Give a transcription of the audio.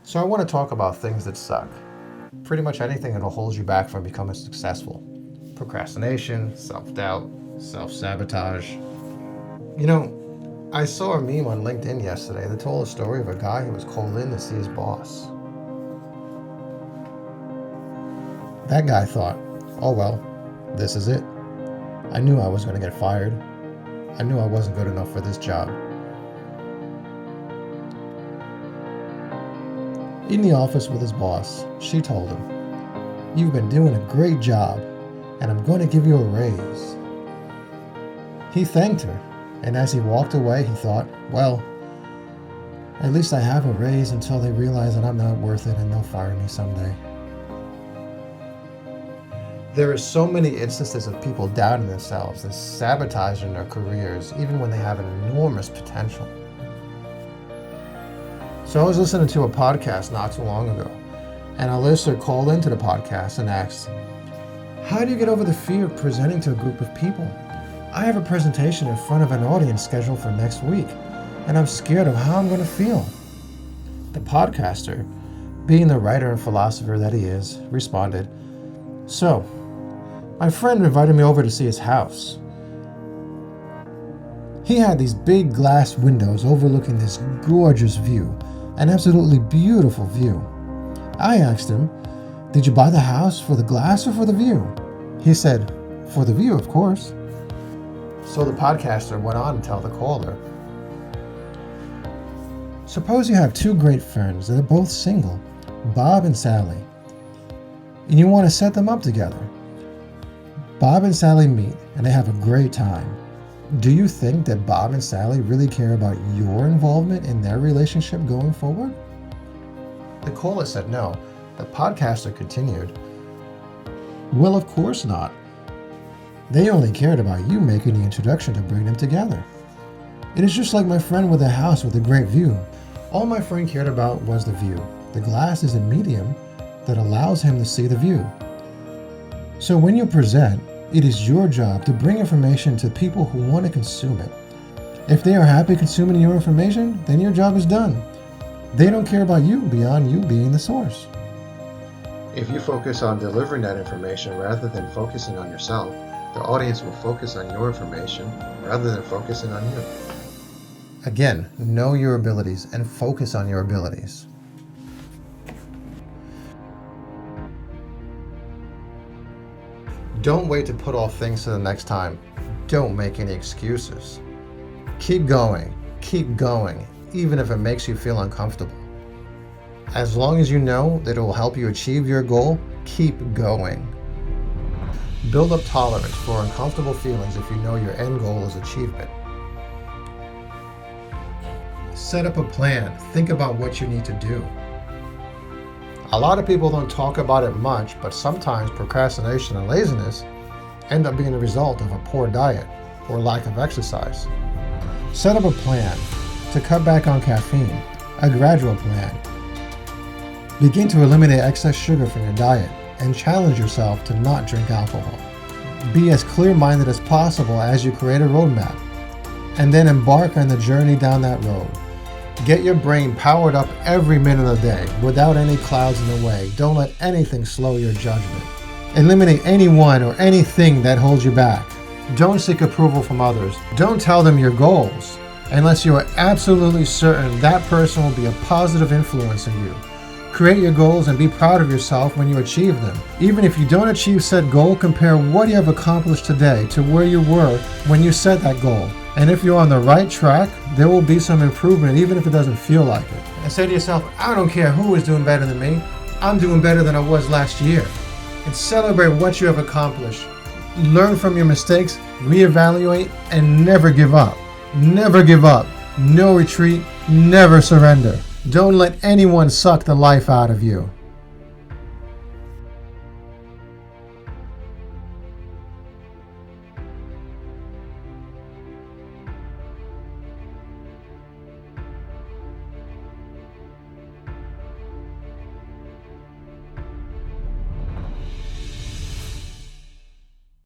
So I want to talk about things that suck. Pretty much anything that will hold you back from becoming successful. Procrastination, self-doubt, self-sabotage. I saw a meme on LinkedIn yesterday that told a story of a guy who was called in to see his boss. That guy thought, oh well, this is it. I knew I was going to get fired. I knew I wasn't good enough for this job. In the office with his boss, she told him, "You've been doing a great job, and I'm going to give you a raise." He thanked her, and as he walked away, he thought, well, at least I have a raise until they realize that I'm not worth it and they'll fire me someday. There are so many instances of people doubting themselves and sabotaging their careers, even when they have an enormous potential. So I was listening to a podcast not too long ago, and a listener called into the podcast and asked, how do you get over the fear of presenting to a group of people? I have a presentation in front of an audience scheduled for next week, and I'm scared of how I'm going to feel. The podcaster, being the writer and philosopher that he is, responded, so, my friend invited me over to see his house. He had these big glass windows overlooking this gorgeous view, an absolutely beautiful view. I asked him, did you buy the house for the glass or for the view? He said, for the view, of course. So the podcaster went on to tell the caller, suppose you have two great friends that are both single, Bob and Sally, and you want to set them up together. Bob and Sally meet and they have a great time. Do you think that Bob and Sally really care about your involvement in their relationship going forward? The caller said no. The podcaster continued, well, of course not. They only cared about you making the introduction to bring them together. It is just like my friend with a house with a great view. All my friend cared about was the view. The glass is a medium that allows him to see the view. So when you present, it is your job to bring information to people who want to consume it. If they are happy consuming your information, then your job is done. They don't care about you beyond you being the source. If you focus on delivering that information rather than focusing on yourself, the audience will focus on your information rather than focusing on you. Again, know your abilities and focus on your abilities. Don't wait to put off things to the next time. Don't make any excuses. Keep going, even if it makes you feel uncomfortable. As long as you know that it will help you achieve your goal, keep going. Build up tolerance for uncomfortable feelings if you know your end goal is achievement. Set up a plan. Think about what you need to do. A lot of people don't talk about it much, but sometimes procrastination and laziness end up being the result of a poor diet or lack of exercise. Set up a plan to cut back on caffeine, a gradual plan. Begin to eliminate excess sugar from your diet and challenge yourself to not drink alcohol. Be as clear-minded as possible as you create a roadmap, and then embark on the journey down that road. Get your brain powered up every minute of the day without any clouds in the way. Don't let anything slow your judgment. Eliminate anyone or anything that holds you back. Don't seek approval from others. Don't tell them your goals unless you are absolutely certain that person will be a positive influence on you. Create your goals and be proud of yourself when you achieve them. Even if you don't achieve said goal, compare what you have accomplished today to where you were when you set that goal. And if you're on the right track, there will be some improvement even if it doesn't feel like it. And say to yourself, I don't care who is doing better than me. I'm doing better than I was last year. And celebrate what you have accomplished. Learn from your mistakes, reevaluate, and never give up. Never give up. No retreat. Never surrender. Don't let anyone suck the life out of you.